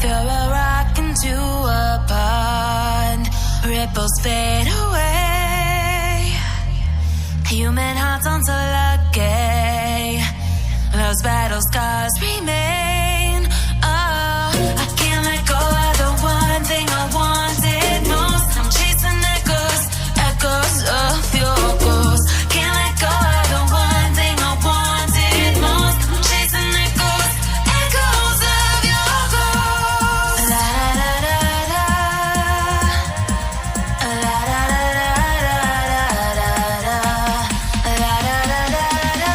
Throw a rock into a pond, ripples fade away. Human hearts aren't so lucky, those battle scars remain. Oh, I can't let go of the one thing I wanted most. I'm chasing echoes, echoes of your ghost. Can't let go of the one thing I wanted most. I'm chasing echoes, echoes of your ghost. La da da da da, la da da da da, la da da da da.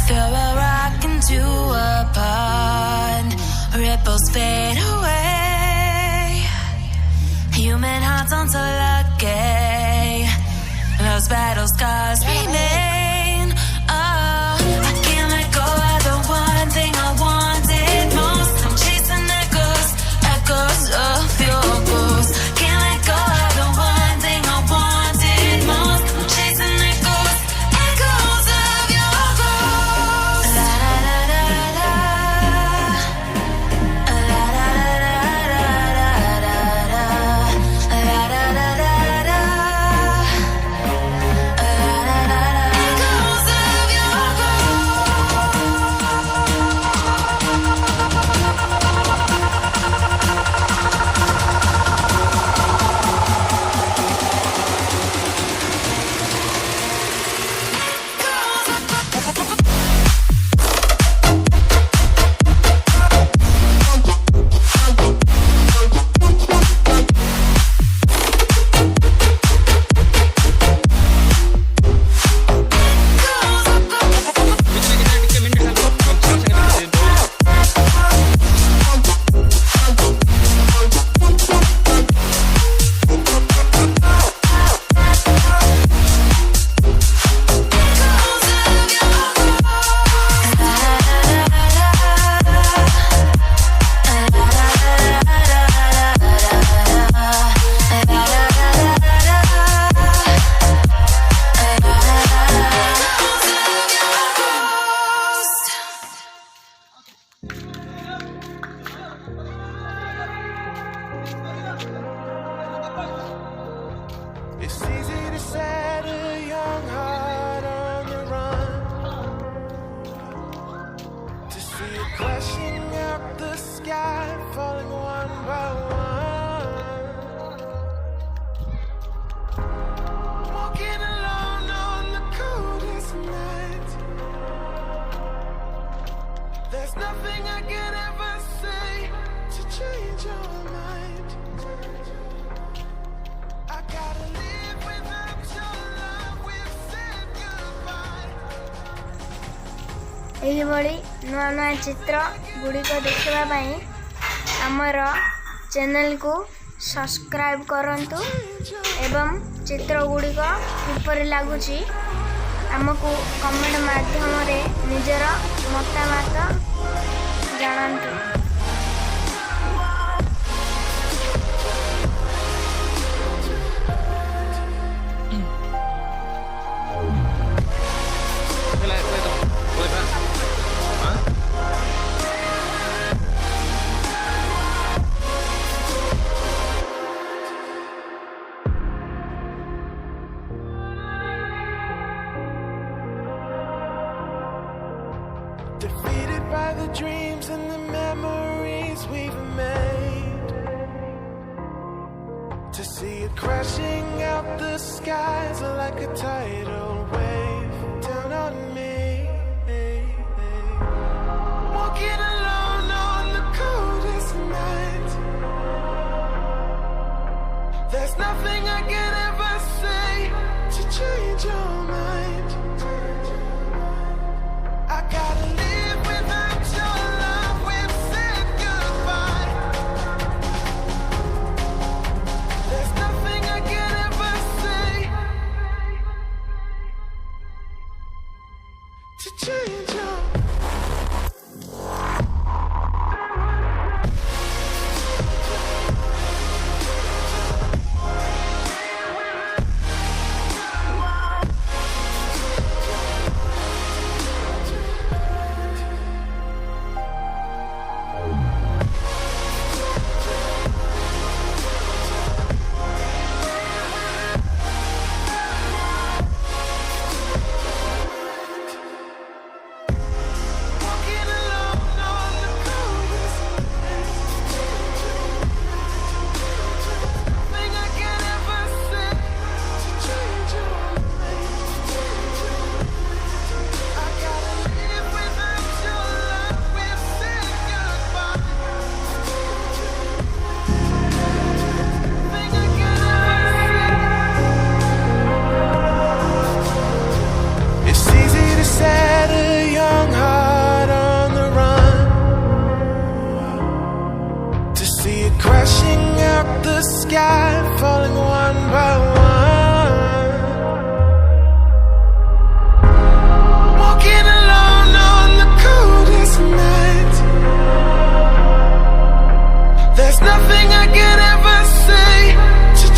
Throw a rock into a pond, ripples fade away. Human hearts aren't so lucky, those battle scars remain. Oh, I can't let go of the one thing I wanted most. I'm chasing echoes, echoes of your ghost. Can't let go of the one thing I wanted most. I'm chasing echoes, echoes of your ghost. La da da da da, la da da da da, la da da da da, echoes of your It's easy to set a young heart on the run, to see it crashing up the sky, falling one by one. Walking alone on the coldest night. There's nothing I can ever say to change your mind. I gotta live without your love. We've said goodbye. ଏହିଭଳି ନୂଆ ନୂଆ ଚିତ୍ର ଗୁଡ଼ିକ ଦେଖିବା ପାଇଁ ଆମର ଚ୍ୟାନେଲକୁ subscribe କରନ୍ତୁ ଏବଂ ଚିତ୍ର ଗୁଡ଼ିକ କିପରି ଲାଗୁଛି ଆମକୁ କମେଣ୍ଟ ମାଧ୍ୟମରେ ନିଜର ମତାମତ ଜଣାନ୍ତୁ। Defeated by the dreams and the memories we've made, to see it crashing out the skies like a tidal wave down on me. to change up.